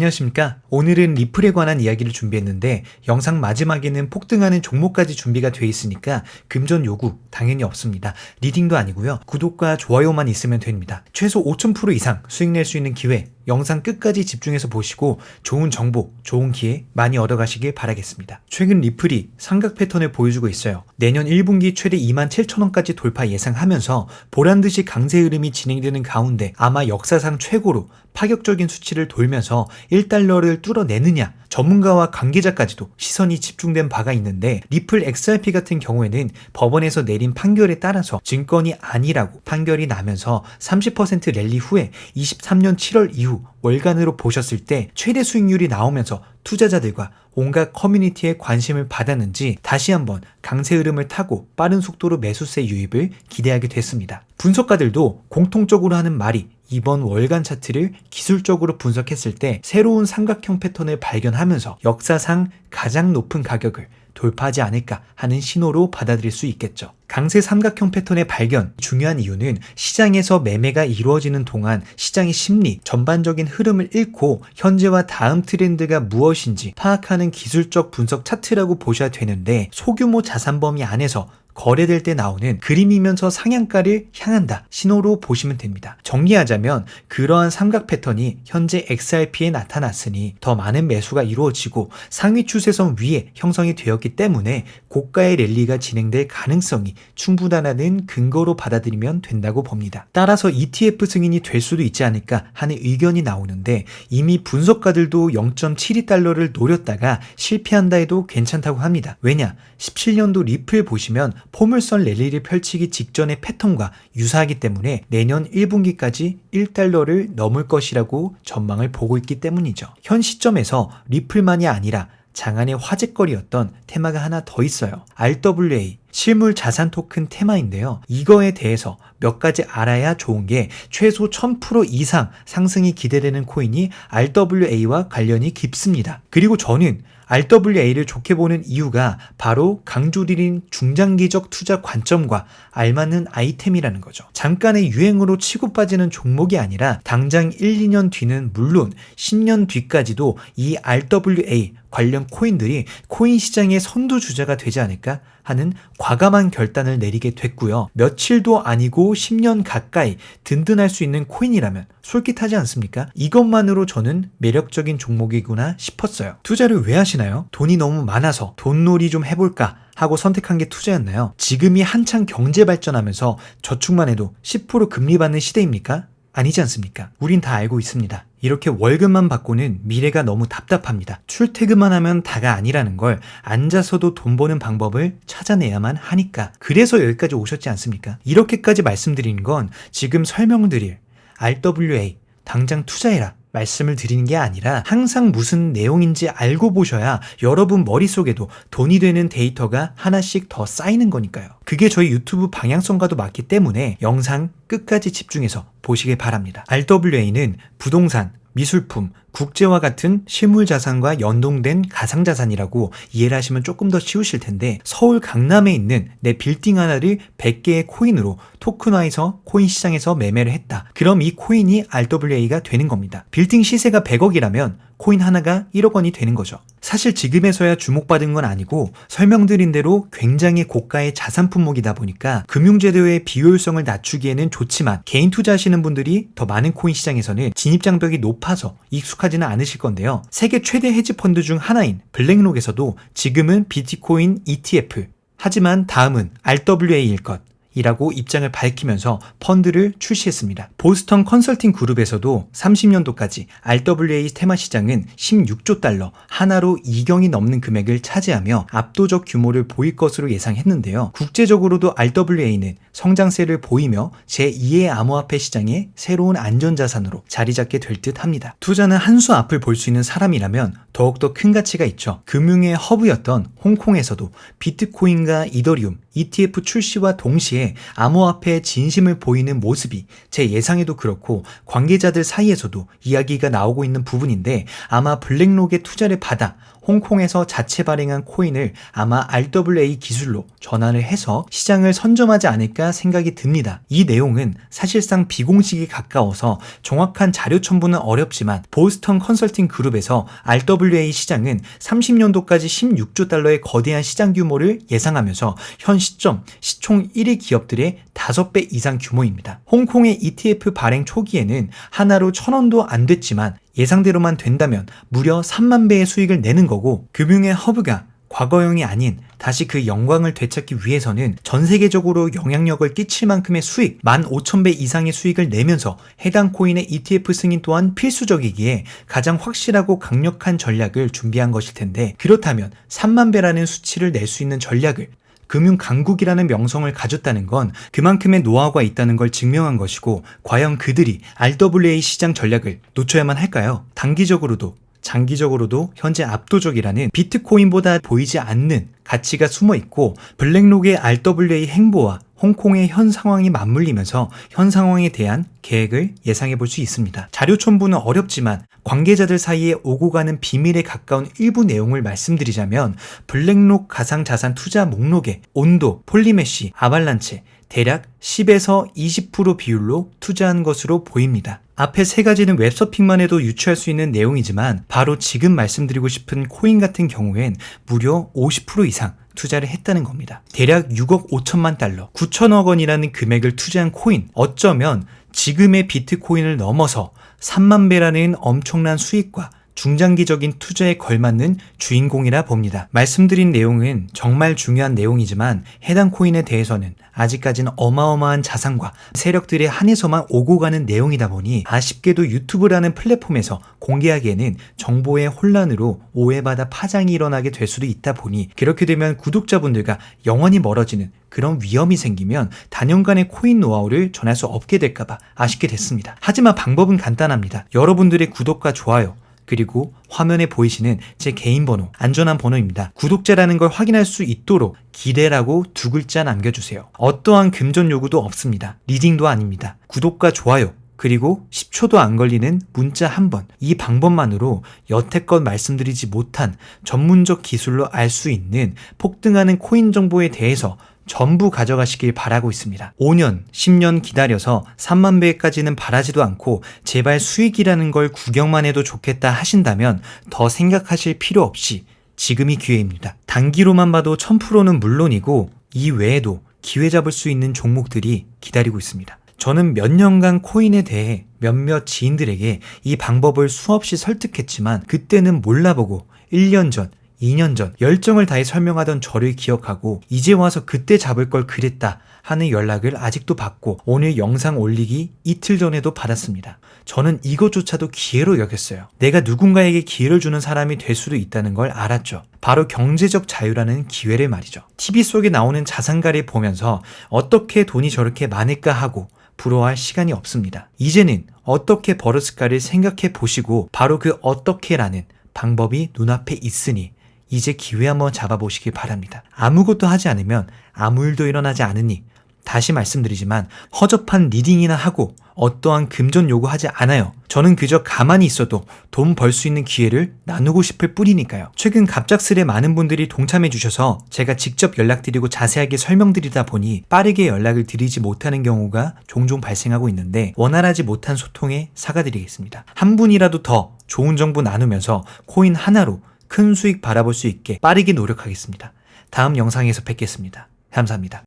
안녕하십니까. 오늘은 리플에 관한 이야기를 준비했는데 영상 마지막에는 폭등하는 종목까지 준비가 되어 있으니까 금전 요구 당연히 없습니다. 리딩도 아니고요. 구독과 좋아요만 있으면 됩니다. 최소 5000% 이상 수익 낼 수 있는 기회, 영상 끝까지 집중해서 보시고 좋은 정보, 좋은 기회 많이 얻어가시길 바라겠습니다. 최근 리플이 삼각 패턴을 보여주고 있어요. 내년 1분기 최대 27,000원까지 돌파 예상하면서 보란듯이 강세 흐름이 진행되는 가운데 아마 역사상 최고로 파격적인 수치를 돌면서 1달러를 뚫어내느냐, 전문가와 관계자까지도 시선이 집중된 바가 있는데 리플 XRP 같은 경우에는 법원에서 내린 판결에 따라서 증권이 아니라고 판결이 나면서 30% 랠리 후에 23년 7월 이후 월간으로 보셨을 때 최대 수익률이 나오면서 투자자들과 온갖 커뮤니티의 관심을 받았는지 다시 한번 강세 흐름을 타고 빠른 속도로 매수세 유입을 기대하게 됐습니다. 분석가들도 공통적으로 하는 말이 이번 월간 차트를 기술적으로 분석했을 때 새로운 삼각형 패턴을 발견하면서 역사상 가장 높은 가격을 돌파하지 않을까 하는 신호로 받아들일 수 있겠죠. 강세 삼각형 패턴의 발견, 중요한 이유는 시장에서 매매가 이루어지는 동안 시장의 심리, 전반적인 흐름을 읽고 현재와 다음 트렌드가 무엇인지 파악하는 기술적 분석 차트라고 보셔야 되는데 소규모 자산 범위 안에서 거래될 때 나오는 그림이면서 상향가를 향한다 신호로 보시면 됩니다. 정리하자면 그러한 삼각 패턴이 현재 XRP에 나타났으니 더 많은 매수가 이루어지고 상위 추세선 위에 형성이 되었기 때문에 고가의 랠리가 진행될 가능성이 충분하다는 근거로 받아들이면 된다고 봅니다. 따라서 ETF 승인이 될 수도 있지 않을까 하는 의견이 나오는데 이미 분석가들도 0.72달러를 노렸다가 실패한다 해도 괜찮다고 합니다. 왜냐? 17년도 리플 보시면 포물선 랠리를 펼치기 직전의 패턴과 유사하기 때문에 내년 1분기까지 1달러를 넘을 것이라고 전망을 보고 있기 때문이죠. 현 시점에서 리플만이 아니라 장안의 화제거리였던 테마가 하나 더 있어요. RWA, 실물 자산 토큰 테마인데요. 이거에 대해서 몇 가지 알아야 좋은 게 최소 1000% 이상 상승이 기대되는 코인이 RWA와 관련이 깊습니다. 그리고 저는 RWA를 좋게 보는 이유가 바로 강조드린 중장기적 투자 관점과 알맞는 아이템이라는 거죠. 잠깐의 유행으로 치고 빠지는 종목이 아니라 당장 1, 2년 뒤는 물론 10년 뒤까지도 이 RWA 관련 코인들이 코인 시장의 선두주자가 되지 않을까 하는 과감한 결단을 내리게 됐고요. 며칠도 아니고 10년 가까이 든든할 수 있는 코인이라면 솔깃하지 않습니까? 이것만으로 저는 매력적인 종목이구나 싶었어요. 투자를 왜 하시나요? 돈이 너무 많아서 돈놀이 좀 해볼까 하고 선택한 게 투자였나요? 지금이 한창 경제 발전하면서 저축만 해도 10% 금리 받는 시대입니까? 아니지 않습니까? 우린 다 알고 있습니다. 이렇게 월급만 받고는 미래가 너무 답답합니다. 출퇴근만 하면 다가 아니라는 걸 앉아서도 돈 버는 방법을 찾아내야만 하니까. 그래서 여기까지 오셨지 않습니까? 이렇게까지 말씀드리는 건 지금 설명드릴 RWA 당장 투자해라 말씀을 드리는 게 아니라 항상 무슨 내용인지 알고 보셔야 여러분 머릿속에도 돈이 되는 데이터가 하나씩 더 쌓이는 거니까요. 그게 저희 유튜브 방향성과도 맞기 때문에 영상 끝까지 집중해서 보시길 바랍니다. RWA는 부동산, 미술품, 국제화 같은 실물자산과 연동된 가상자산이라고 이해를 하시면 조금 더 쉬우실 텐데 서울 강남에 있는 내 빌딩 하나를 100개의 코인으로 토큰화해서 코인 시장에서 매매를 했다. 그럼 이 코인이 RWA가 되는 겁니다. 빌딩 시세가 100억이라면 코인 하나가 1억 원이 되는 거죠. 사실 지금에서야 주목받은 건 아니고 설명드린 대로 굉장히 고가의 자산 품목이다 보니까 금융제도의 비효율성을 낮추기에는 좋지만 개인 투자하시는 분들이 더 많은 코인 시장에서는 진입장벽이 높아서 익숙하지는 않으실 건데요. 세계 최대 헤지펀드 중 하나인 블랙록에서도 지금은 비트코인 ETF, 하지만 다음은 RWA일 것 이라고 입장을 밝히면서 펀드를 출시했습니다. 보스턴 컨설팅 그룹에서도 30년도까지 RWA 테마 시장은 16조 달러, 하나로 2경이 넘는 금액을 차지하며 압도적 규모를 보일 것으로 예상했는데요. 국제적으로도 RWA는 성장세를 보이며 제2의 암호화폐 시장의 새로운 안전자산으로 자리 잡게 될 듯 합니다. 투자는 한 수 앞을 볼 수 있는 사람이라면 더욱더 큰 가치가 있죠. 금융의 허브였던 홍콩에서도 비트코인과 이더리움, ETF 출시와 동시에 이후에 암호화폐에 진심을 보이는 모습이 제 예상에도 그렇고 관계자들 사이에서도 이야기가 나오고 있는 부분인데, 아마 블랙록에 투자를 받아 홍콩에서 자체 발행한 코인을 아마 RWA 기술로 전환을 해서 시장을 선점하지 않을까 생각이 듭니다. 이 내용은 사실상 비공식에 가까워서 정확한 자료 첨부는 어렵지만, 보스턴 컨설팅 그룹에서 RWA 시장은 30년도까지 16조 달러의 거대한 시장 규모를 예상하면서 현 시점 시총 1위 기업들의 5배 이상 규모입니다. 홍콩의 ETF 발행 초기에는 하나로 1,000원도 안 됐지만 예상대로만 된다면 무려 3만 배의 수익을 내는 거고, 금융의 허브가 과거형이 아닌 다시 그 영광을 되찾기 위해서는 전 세계적으로 영향력을 끼칠 만큼의 수익, 15,000배 이상의 수익을 내면서 해당 코인의 ETF 승인 또한 필수적이기에 가장 확실하고 강력한 전략을 준비한 것일 텐데, 그렇다면 3만 배라는 수치를 낼 수 있는 전략을, 금융 강국이라는 명성을 가졌다는 건 그만큼의 노하우가 있다는 걸 증명한 것이고, 과연 그들이 RWA 시장 전략을 놓쳐야만 할까요? 단기적으로도 장기적으로도 현재 압도적이라는 비트코인보다 보이지 않는 가치가 숨어 있고, 블랙록의 RWA 행보와 홍콩의 현 상황이 맞물리면서 현 상황에 대한 계획을 예상해 볼 수 있습니다. 자료 첨부는 어렵지만 관계자들 사이에 오고 가는 비밀에 가까운 일부 내용을 말씀드리자면, 블랙록 가상자산 투자 목록에 온도, 폴리메시, 아발란체 대략 10에서 20% 비율로 투자한 것으로 보입니다. 앞에 세 가지는 웹서핑만 해도 유추할 수 있는 내용이지만, 바로 지금 말씀드리고 싶은 코인 같은 경우엔 무려 50% 이상 투자를 했다는 겁니다. 대략 6억 5천만 달러, 9천억 원이라는 금액을 투자한 코인, 어쩌면 지금의 비트코인을 넘어서 3만 배라는 엄청난 수익과 중장기적인 투자에 걸맞는 주인공이라 봅니다. 말씀드린 내용은 정말 중요한 내용이지만, 해당 코인에 대해서는 아직까지는 어마어마한 자산과 세력들에 한해서만 오고 가는 내용이다 보니 아쉽게도 유튜브라는 플랫폼에서 공개하기에는 정보의 혼란으로 오해받아 파장이 일어나게 될 수도 있다 보니, 그렇게 되면 구독자분들과 영원히 멀어지는 그런 위험이 생기면 단연간의 코인 노하우를 전할 수 없게 될까봐 아쉽게 됐습니다. 하지만 방법은 간단합니다. 여러분들의 구독과 좋아요, 그리고 화면에 보이시는 제 개인 번호, 안전한 번호입니다. 구독자라는 걸 확인할 수 있도록 기대라고 2글자 남겨주세요. 어떠한 금전 요구도 없습니다. 리딩도 아닙니다. 구독과 좋아요, 그리고 10초도 안 걸리는 문자 한 번, 이 방법만으로 여태껏 말씀드리지 못한 전문적 기술로 알 수 있는 폭등하는 코인 정보에 대해서 전부 가져가시길 바라고 있습니다. 5년, 10년 기다려서 3만 배까지는 바라지도 않고 제발 수익이라는 걸 구경만 해도 좋겠다 하신다면 더 생각하실 필요 없이 지금이 기회입니다. 단기로만 봐도 1000%는 물론이고 이 외에도 기회 잡을 수 있는 종목들이 기다리고 있습니다. 저는 몇 년간 코인에 대해 몇몇 지인들에게 이 방법을 수없이 설득했지만, 그때는 몰라보고 1년 전, 2년 전 열정을 다해 설명하던 저를 기억하고 이제 와서 그때 잡을 걸 그랬다 하는 연락을 아직도 받고, 오늘 영상 올리기 이틀 전에도 받았습니다. 저는 이것조차도 기회로 여겼어요. 내가 누군가에게 기회를 주는 사람이 될 수도 있다는 걸 알았죠. 바로 경제적 자유라는 기회를 말이죠. TV 속에 나오는 자산가를 보면서 어떻게 돈이 저렇게 많을까 하고 부러워할 시간이 없습니다. 이제는 어떻게 벌었을까를 생각해 보시고, 바로 그 어떻게라는 방법이 눈앞에 있으니 이제 기회 한번 잡아보시길 바랍니다. 아무것도 하지 않으면 아무 일도 일어나지 않으니, 다시 말씀드리지만 허접한 리딩이나 하고 어떠한 금전 요구하지 않아요. 저는 그저 가만히 있어도 돈 벌 수 있는 기회를 나누고 싶을 뿐이니까요. 최근 갑작스레 많은 분들이 동참해 주셔서 제가 직접 연락드리고 자세하게 설명드리다 보니 빠르게 연락을 드리지 못하는 경우가 종종 발생하고 있는데, 원활하지 못한 소통에 사과드리겠습니다. 한 분이라도 더 좋은 정보 나누면서 코인 하나로 큰 수익 바라볼 수 있게 빠르게 노력하겠습니다. 다음 영상에서 뵙겠습니다. 감사합니다.